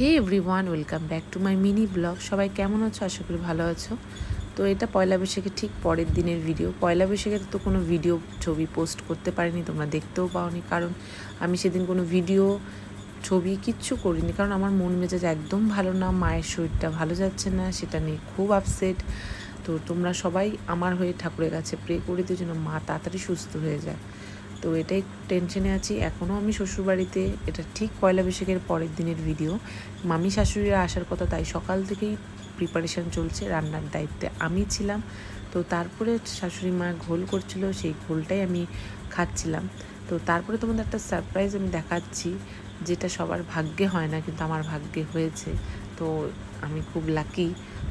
Hey everyone, welcome back to my mini blog. সবাই কেমন আছো? আশা করি ভালো আছো। তো এটা পয়লা বৈশাখের ঠিক পরের দিনের ভিডিও। পয়লা বৈশাখে তো কোনো ভিডিও ছবি পোস্ট করতে পারিনি, তোমরা দেখতেও পাওনি, কারণ আমি সেদিন কোনো ভিডিও ছবি কিচ্ছু করিনি, কারণ আমার মন মেজাজ একদম ভালো না, মায়ের শরীরটা ভালো যাচ্ছে না, সেটা নিয়ে খুব আপসেট। তো তোমরা সবাই আমার হয়ে ঠাকুরের কাছে প্রে করে দিও যেন মা তাড়াতাড়ি সুস্থ হয়ে যায়। তো এটাই টেনশনে আছি এখনও আমি শ্বশুরবাড়িতে। এটা ঠিক পয়লা বৈশাখের পরের দিনের ভিডিও। মামি শাশুড়িরা আসার কথা, তাই সকাল থেকেই প্রিপারেশান চলছে, রান্নার দায়িত্বে আমি ছিলাম। তো তারপরে শাশুড়ি মা ঘোল করছিল, সেই ঘোলটাই আমি খাচ্ছিলাম। তো তারপরে তোমাদের একটা সারপ্রাইজ আমি দেখাচ্ছি, যেটা সবার ভাগ্যে হয় না, কিন্তু আমার ভাগ্যে হয়েছে। তো আমি খুব লাকি।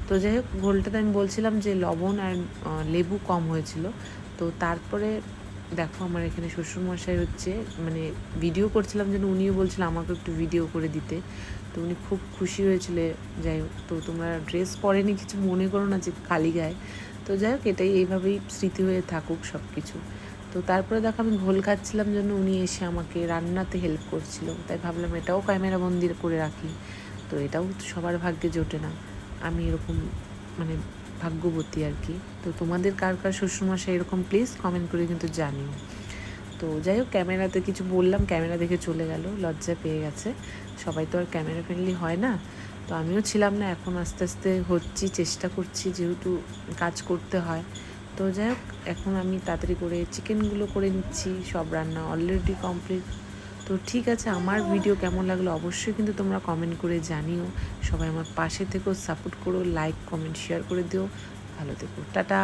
তো যাই হোক, ঘোলটাতে আমি বলছিলাম যে লবণ আর লেবু কম হয়েছিল। তো তারপরে দেখো আমার এখানে শ্বশুরমশাই হচ্ছে মানে ভিডিও করছিলাম যেন, উনিও বলছিলেন আমাকে একটু ভিডিও করে দিতে। তো উনি খুব খুশি হয়েছিলে। যাই হোক, তো তোমরা ড্রেস পরেনি কিছু মনে করো না যে কালী গায়ে। তো যাই হোক, এটাই এইভাবেই স্মৃতি হয়ে থাকুক সব কিছু। তো তারপরে দেখো আমি ঘোল খাচ্ছিলাম জন্য উনি এসে আমাকে রান্নাতে হেল্প করছিল, তাই ভাবলাম এটাও ক্যামেরা বন্দি করে রাখি। তো এটাও সবার ভাগ্যে জোটে না, আমি এরকম মানে ভাগ্যবতী আর কি। তো তোমাদের কার কার শ্বশুরমশাই এরকম, প্লিজ কমেন্ট করে কিন্তু জানিও। তো যাই হোক, ক্যামেরাতে কিছু বললাম, ক্যামেরা দেখে চলে গেল, লজ্জা পেয়ে গেছে। সবাই তো আর ক্যামেরা ফ্রেন্ডলি হয় না। তো আমিও ছিলাম না, এখন আস্তে আস্তে হচ্ছি, চেষ্টা করছি, যেহেতু কাজ করতে হয়। তো যাই হোক, এখন আমি তাড়াতাড়ি করে চিকেনগুলো করে নিচ্ছি, সব রান্না অলরেডি কমপ্লিট। তো ঠিক আছে, আমার ভিডিও কেমন লাগলো অবশ্যই কিন্তু তোমরা কমেন্ট করে জানিও। সবাই আমার পাশে থেকো, সাপোর্ট করো, লাইক কমেন্ট শেয়ার করে দিও। ভালো থেকো, টাটা।